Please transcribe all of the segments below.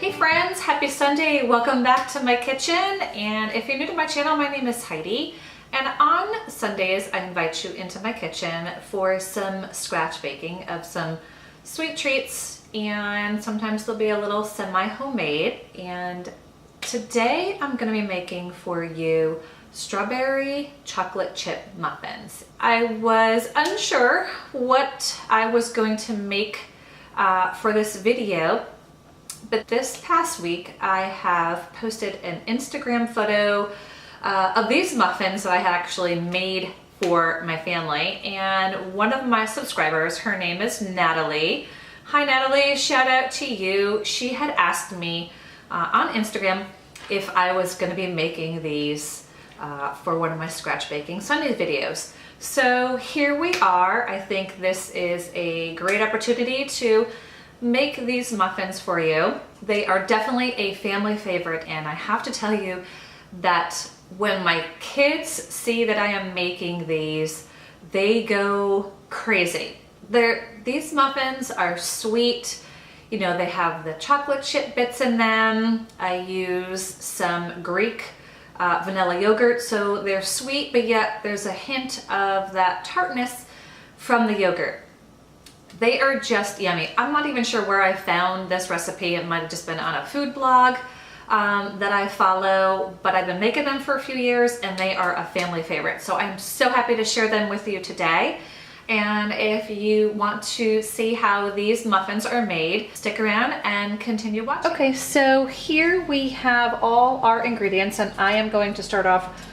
Hey friends, happy Sunday. Welcome back to my kitchen. And if you're new to my channel, my name is Heidi. And on Sundays, I invite you into my kitchen for some scratch baking of some sweet treats. And sometimes they'll be a little semi-homemade. And today I'm gonna be making for you strawberry chocolate chip muffins. I was unsure what I was going to make for this video. But this past week, I have posted an Instagram photo of these muffins that I had actually made for my family. And one of my subscribers, her name is Natalie. Hi Natalie, shout out to you. She had asked me on Instagram if I was gonna be making these for one of my scratch baking Sunday videos. So here we are. I think this is a great opportunity to make these muffins for you. They are definitely a family favorite, and I have to tell you that when my kids see that I am making these, they go crazy. These muffins are sweet. You know, they have the chocolate chip bits in them. I use some Greek vanilla yogurt, so they're sweet, but yet there's a hint of that tartness from the yogurt. They are just yummy. I'm not even sure where I found this recipe. It might have just been on a food blog that I follow, but I've been making them for a few years and they are a family favorite. So I'm so happy to share them with you today. And if you want to see how these muffins are made, stick around and continue watching. Okay, so here we have all our ingredients, and I am going to start off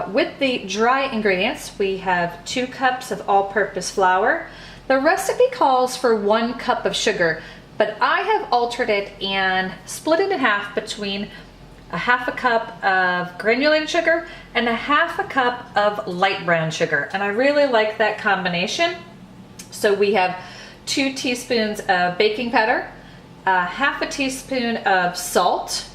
with the dry ingredients. We have 2 cups of all-purpose flour. The recipe calls for 1 cup of sugar, but I have altered it and split it in half between a half a cup of granulated sugar and a half a cup of light brown sugar. And I really like that combination. So we have 2 teaspoons of baking powder, half a teaspoon of salt,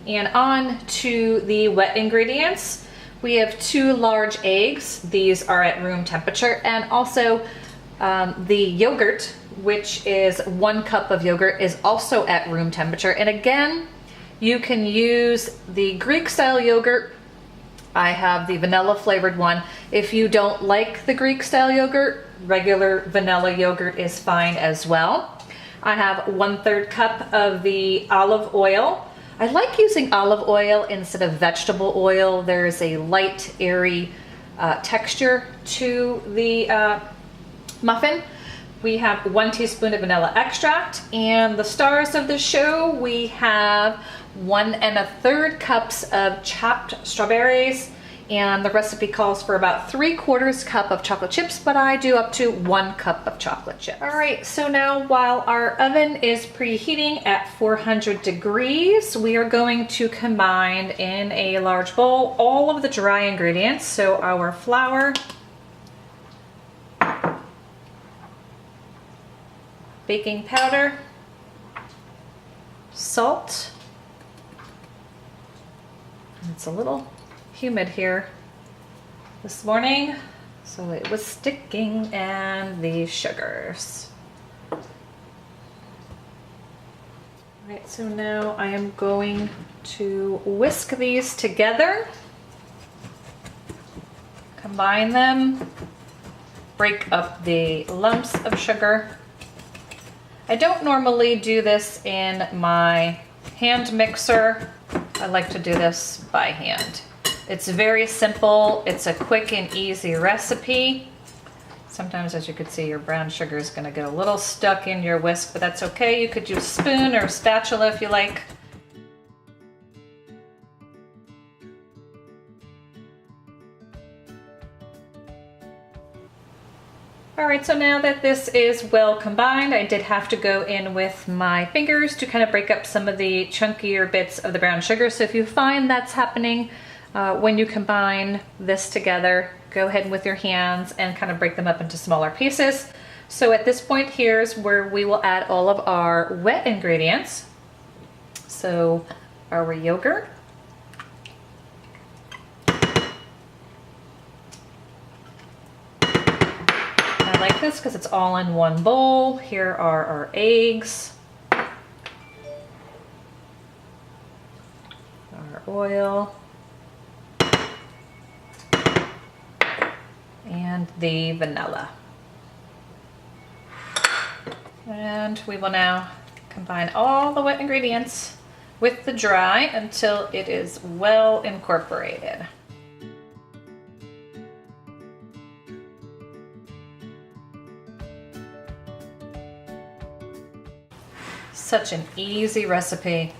and on to the wet ingredients. We have 2 large eggs. These are at room temperature, and also the yogurt, which is 1 cup of yogurt, is also at room temperature. And again, you can use the Greek style yogurt. I have the vanilla flavored one. If you don't like the Greek style yogurt, regular vanilla yogurt is fine as well. I have 1/3 cup of the olive oil. I like using olive oil instead of vegetable oil. There's a light, airy texture to the muffin. We have 1 teaspoon of vanilla extract, and the stars of the show, we have 1 1/3 cups of chopped strawberries, and the recipe calls for about 3/4 cup of chocolate chips, but I do up to 1 cup of chocolate chips. All right, so now while our oven is preheating at 400 degrees, we are going to combine in a large bowl all of the dry ingredients. So our flour, baking powder, salt. It's a little humid here this morning, so it was sticking, and the sugars. All right, so now I am going to whisk these together, combine them, break up the lumps of sugar. I don't normally do this in my hand mixer. I like to do this by hand. It's very simple. It's a quick and easy recipe. Sometimes, as you can see, your brown sugar is going to get a little stuck in your whisk, but that's okay. You could use a spoon or a spatula if you like. All right, so now that this is well combined, I did have to go in with my fingers to kind of break up some of the chunkier bits of the brown sugar. So if you find that's happening when you combine this together, go ahead with your hands and kind of break them up into smaller pieces. So at this point, here's where we will add all of our wet ingredients. So our yogurt, I like this because it's all in one bowl. Here are our eggs. oil and the vanilla. And we will now combine all the wet ingredients with the dry until it is well incorporated. Such an easy recipe.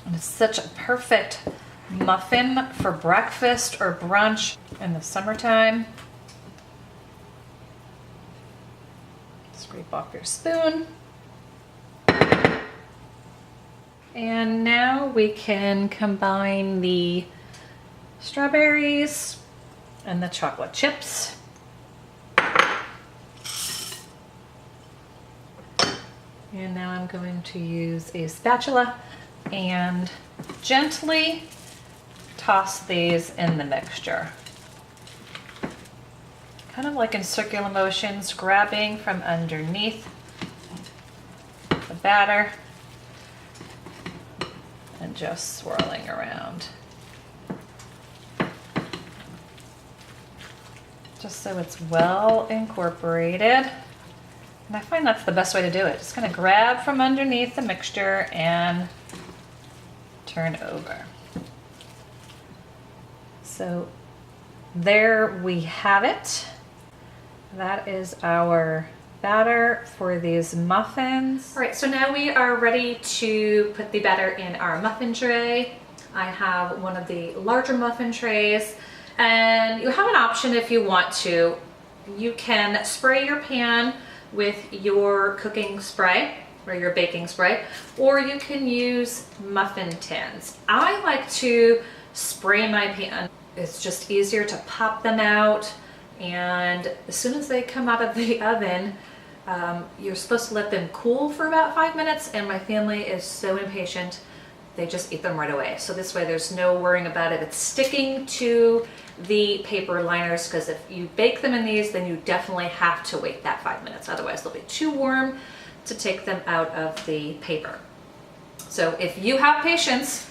And it's such a perfect muffin for breakfast or brunch in the summertime. Scrape off your spoon. And now we can combine the strawberries and the chocolate chips. And now I'm going to use a spatula and gently toss these in the mixture. Kind of like in circular motions, grabbing from underneath the batter and just swirling around. Just so it's well incorporated. And I find that's the best way to do it. Just kind of grab from underneath the mixture and turn over. So there we have it. That is our batter for these muffins. All right, so now we are ready to put the batter in our muffin tray. I have one of the larger muffin trays, and you have an option if you want to. You can spray your pan with your cooking spray or your baking spray, or you can use muffin tins. I like to spray my pan. It's just easier to pop them out, and as soon as they come out of the oven, you're supposed to let them cool for about 5 minutes, and my family is so impatient, they just eat them right away. So this way there's no worrying about it. It's sticking to the paper liners, because if you bake them in these, then you definitely have to wait that 5 minutes. Otherwise they'll be too warm to take them out of the paper. So if you have patience,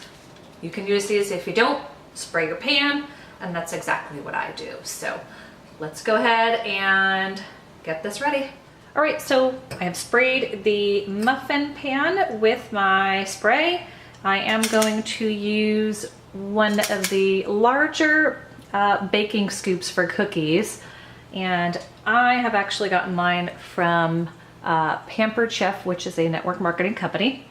you can use these. If you don't, spray your pan, and that's exactly what I do. So let's go ahead and get this ready. All right, so I have sprayed the muffin pan with my spray. I am going to use one of the larger baking scoops for cookies, and I have actually gotten mine from Pampered Chef, which is a network marketing company,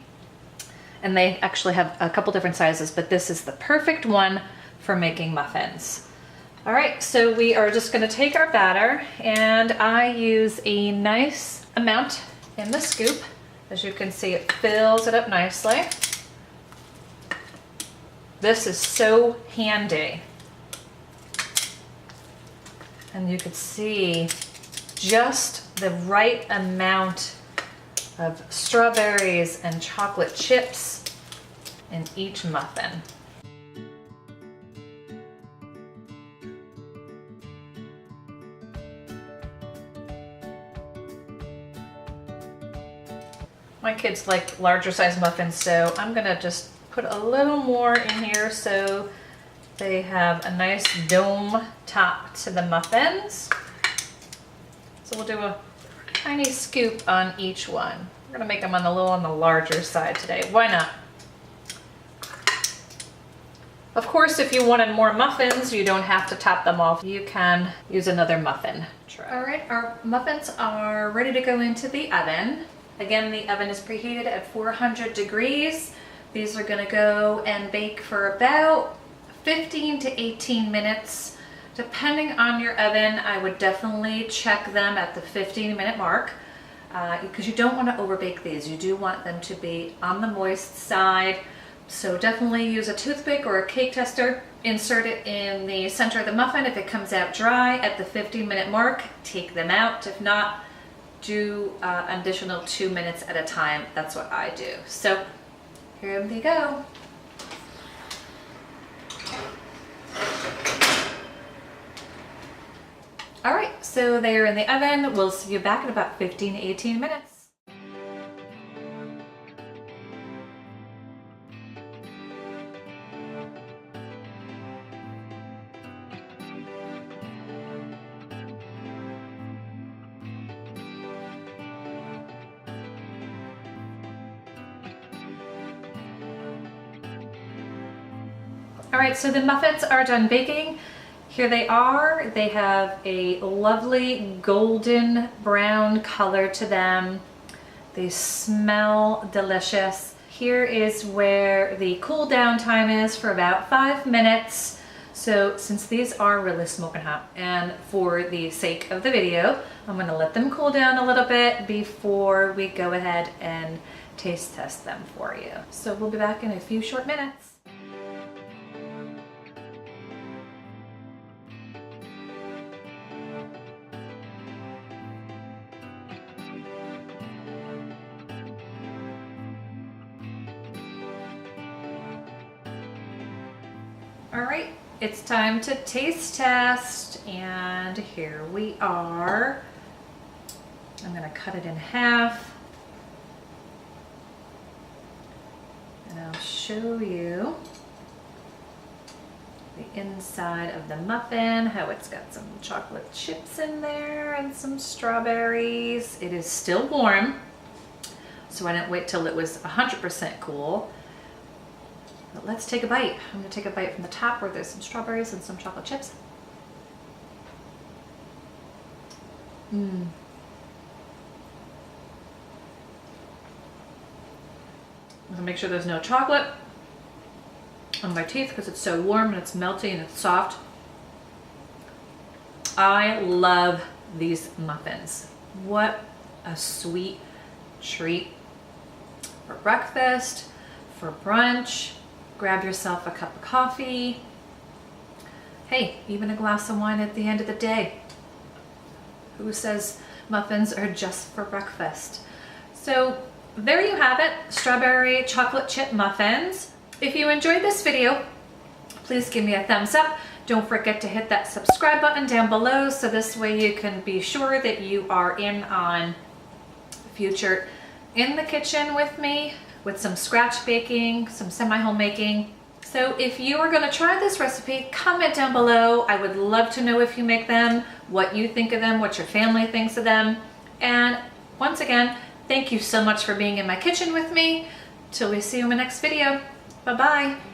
and they actually have a couple different sizes, but this is the perfect one for making muffins. All right, so we are just going to take our batter, and I use a nice amount in the scoop. As you can see, it fills it up nicely. This is so handy. And you can see just the right amount of strawberries and chocolate chips in each muffin. My kids like larger size muffins, so I'm gonna just put a little more in here so they have a nice dome top to the muffins. So we'll do a tiny scoop on each one. We're gonna make them on the larger side today. Why not? Of course, if you wanted more muffins, you don't have to top them off. You can use another muffin tray. All right, our muffins are ready to go into the oven. Again, the oven is preheated at 400 degrees. These are gonna go and bake for about 15 to 18 minutes. Depending on your oven, I would definitely check them at the 15-minute mark, because you don't want to overbake these. You do want them to be on the moist side. So definitely use a toothpick or a cake tester. Insert it in the center of the muffin. If it comes out dry at the 15-minute mark, take them out. If not, do an additional 2 minutes at a time. That's what I do. So here they go. All right, so they are in the oven. We'll see you back in about 15 to 18 minutes. All right, so the muffins are done baking. Here they are. They have a lovely golden brown color to them. They smell delicious. Here is where the cool down time is for about 5 minutes. So since these are really smoking hot, and for the sake of the video, I'm gonna let them cool down a little bit before we go ahead and taste test them for you. So we'll be back in a few short minutes. All right, it's time to taste test, and here we are. I'm gonna cut it in half, and I'll show you the inside of the muffin, how it's got some chocolate chips in there and some strawberries. It is still warm, so I didn't wait till it was 100% cool. But let's take a bite. I'm gonna take a bite from the top where there's some strawberries and some chocolate chips. I'm gonna make sure there's no chocolate on my teeth because it's so warm and it's melty and it's soft. I love these muffins. What a sweet treat for breakfast, for brunch. Grab yourself a cup of coffee. Hey, even a glass of wine at the end of the day. Who says muffins are just for breakfast? So there you have it, strawberry chocolate chip muffins. If you enjoyed this video, please give me a thumbs up. Don't forget to hit that subscribe button down below so this way you can be sure that you are in on future In the Kitchen with me, with some scratch baking, some semi-home making. So if you are gonna try this recipe, comment down below. I would love to know if you make them, what you think of them, what your family thinks of them. And once again, thank you so much for being in my kitchen with me. Till we see you in my next video. Bye-bye.